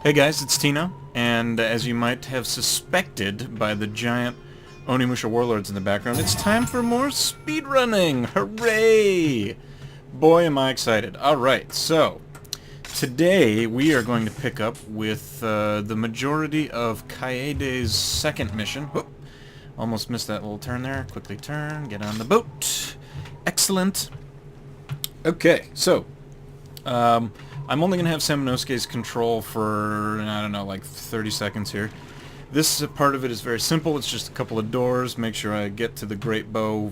Hey guys, it's Tino, and as you might have suspected by the giant Onimusha Warlords in the background, it's time for more speedrunning! Hooray! Boy, am I excited. Alright, so today we are going to pick up with the majority of Kaede's second mission. Whoop. Almost missed that little turn there. Quickly turn, get on the boat. Excellent. Okay, so I'm only going to have Samanosuke's control for, I don't know, like 30 seconds here. This part of it is very simple. It's just a couple of doors. Make sure I get to the great bow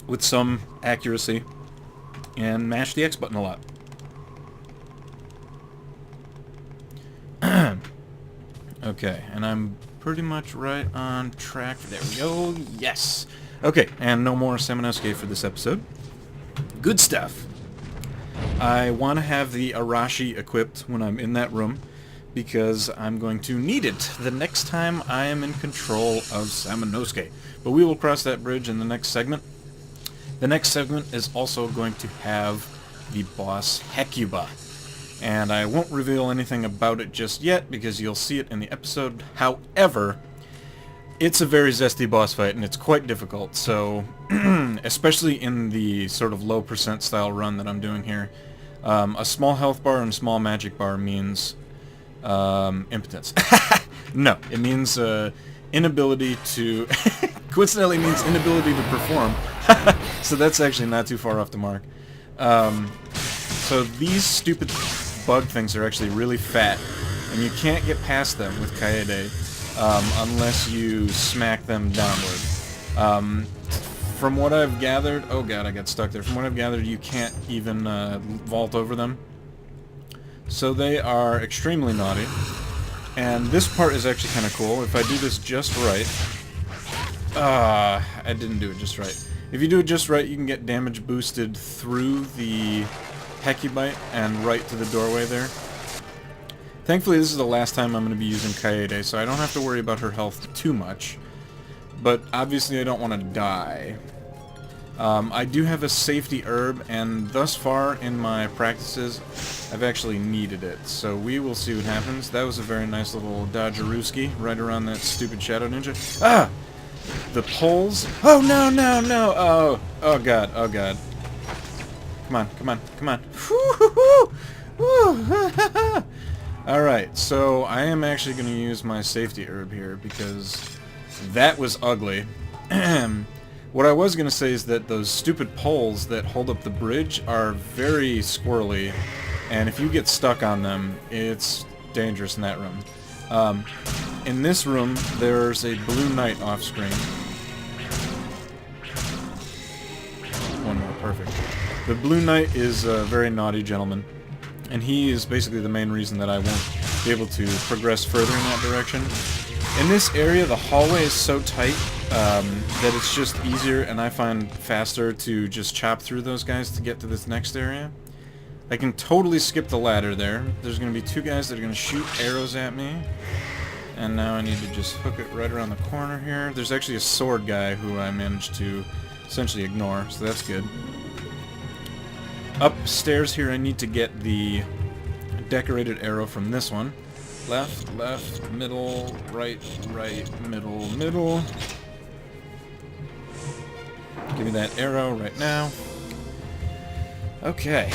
with some accuracy. And mash the X button a lot. Okay, and I'm pretty much right on track. There we go. Yes! Okay, and no more Samanosuke for this episode. Good stuff. I want to have the Arashi equipped when I'm in that room, because I'm going to need it the next time I am in control of Samanosuke. But we will cross that bridge in the next segment. The next segment is also going to have the boss Hecuba. And I won't reveal anything about it just yet, because you'll see it in the episode. However, it's a very zesty boss fight, and it's quite difficult, so especially in the sort of low percent style run that I'm doing here, a small health bar and a small magic bar means impotence. No, it means inability to coincidentally means inability to perform. So that's actually not too far off the mark. So these stupid bug things are actually really fat, and you can't get past them with Kaede unless you smack them downward. From what I've gathered... Oh god, I got stuck there. From what I've gathered, you can't even vault over them. So they are extremely naughty. And this part is actually kind of cool. If I do this just right... I didn't do it just right. If you do it just right, you can get damage boosted through the Hecubite and right to the doorway there. Thankfully, this is the last time I'm going to be using Kaede, so I don't have to worry about her health too much. But obviously I don't want to die. I do have a safety herb, and thus far in my practices, I've actually needed it. So we will see what happens. That was a very nice little dodgerooski right around that stupid Shadow Ninja. Ah! The poles. Oh, no, no, no! Oh, oh god, oh god. Come on, come on, come on. Alright, so I am actually going to use my safety herb here, because that was ugly. What I was going to say is that those stupid poles that hold up the bridge are very squirrely, and if you get stuck on them, it's dangerous in that room. In this room, there's a blue knight off-screen. One more, perfect. The blue knight is a very naughty gentleman, and he is basically the main reason that I won't be able to progress further in that direction. In this area, the hallway is so tight that it's just easier, and I find faster to just chop through those guys to get to this next area. I can totally skip the ladder there. There's going to be two guys that are going to shoot arrows at me. And now I need to just hook it right around the corner here. There's actually a sword guy who I managed to essentially ignore, so that's good. Upstairs here I need to get the decorated arrow from this one. Left, left, middle, right, right, middle, middle. Give me that arrow right now. Okay.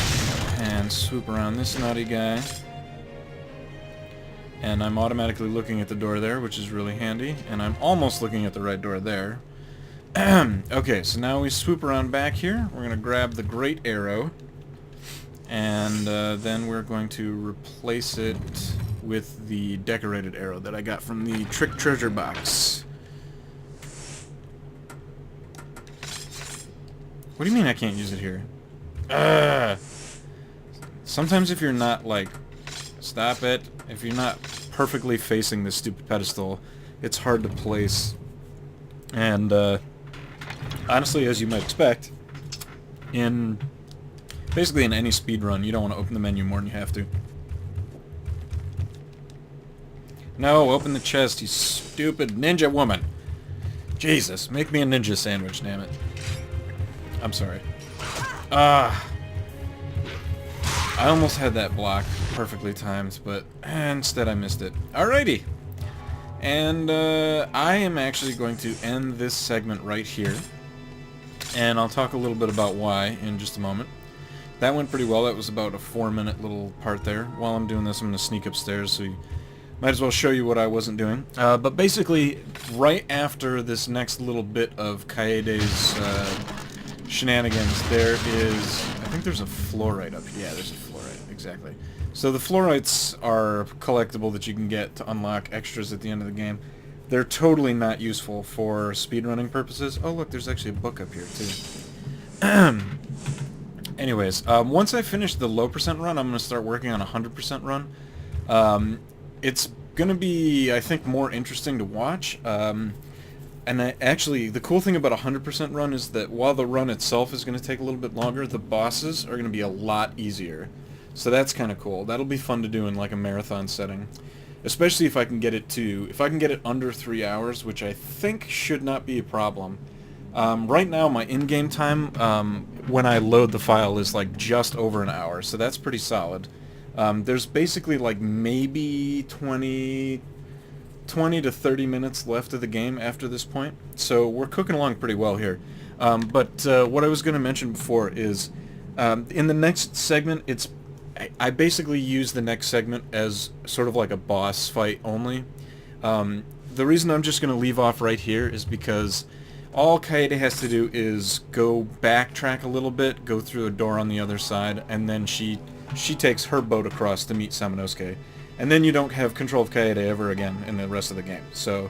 And swoop around this naughty guy. And I'm automatically looking at the door there, which is really handy. And I'm almost looking at the right door there. Okay, so now we swoop around back here. We're going to grab the great arrow. And then we're going to replace it with the decorated arrow that I got from the trick treasure box. What do you mean I can't use it here? Sometimes if you're not, like... Stop it. If you're not perfectly facing this stupid pedestal, it's hard to place. And, honestly, as you might expect, basically in any speedrun, you don't want to open the menu more than you have to. No, open the chest, you stupid ninja woman! Jesus, make me a ninja sandwich, damn it. I'm sorry. I almost had that block perfectly timed, but instead I missed it. Alrighty. And I am actually going to end this segment right here. And I'll talk a little bit about why in just a moment. That went pretty well. That was about a 4-minute little part there. While I'm doing this, I'm going to sneak upstairs, so you might as well show you what I wasn't doing. But basically, right after this next little bit of Kaede's shenanigans, there is... I think there's a fluorite up here. Yeah, there's a fluorite, exactly. So the fluorites are collectible that you can get to unlock extras at the end of the game. They're totally not useful for speedrunning purposes. Oh look, there's actually a book up here too. Anyways, once I finish the low percent run, I'm going to start working on a 100% run. It's going to be, I think, more interesting to watch. And actually, the cool thing about a 100% run is that while the run itself is going to take a little bit longer, the bosses are going to be a lot easier. So that's kind of cool. That'll be fun to do in like a marathon setting. Especially if I can get it to, if I can get it under 3 hours, which I think should not be a problem. Right now, my in-game time, when I load the file, is like just over an hour, so that's pretty solid. There's basically like maybe 20 to 30 minutes left of the game after this point, so we're cooking along pretty well here. But what I was going to mention before is, in the next segment, I basically use the next segment as sort of like a boss fight only. The reason I'm just going to leave off right here is because all Kaede has to do is go backtrack a little bit, go through a door on the other side, and then she takes her boat across to meet Samanosuke. And then you don't have control of Kaede ever again in the rest of the game. So,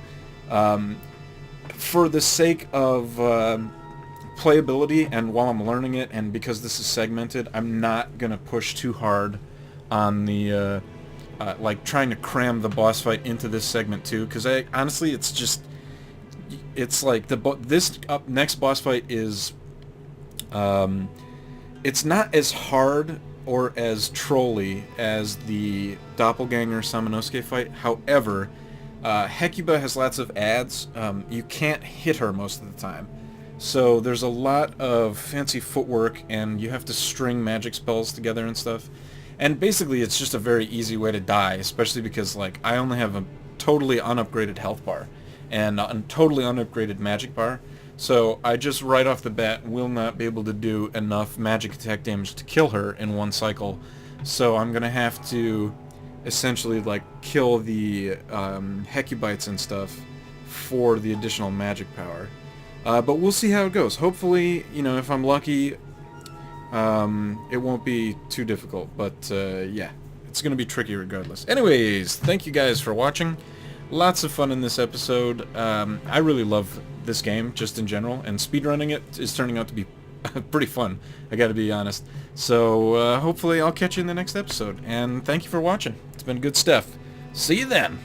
for the sake of playability and while I'm learning it, and because this is segmented, I'm not going to push too hard on the, like, trying to cram the boss fight into this segment too, because honestly, it's just... It's like this next boss fight is, it's not as hard or as trolly as the doppelganger Samanosuke fight. However, Hecuba has lots of ads. You can't hit her most of the time, so there's a lot of fancy footwork, and you have to string magic spells together and stuff. And basically, it's just a very easy way to die, especially because like I only have a totally unupgraded health bar and a totally unupgraded magic bar, so I just right off the bat will not be able to do enough magic attack damage to kill her in one cycle, so I'm gonna have to essentially like kill the Hecubites and stuff for the additional magic power. But we'll see how it goes. Hopefully, you know, if I'm lucky, it won't be too difficult, but yeah, it's gonna be tricky regardless. Anyways, thank you guys for watching. Lots of fun in this episode. I really love this game, just in general, and speedrunning it is turning out to be pretty fun, I gotta be honest. So, hopefully I'll catch you in the next episode, and thank you for watching. It's been good stuff. See you then!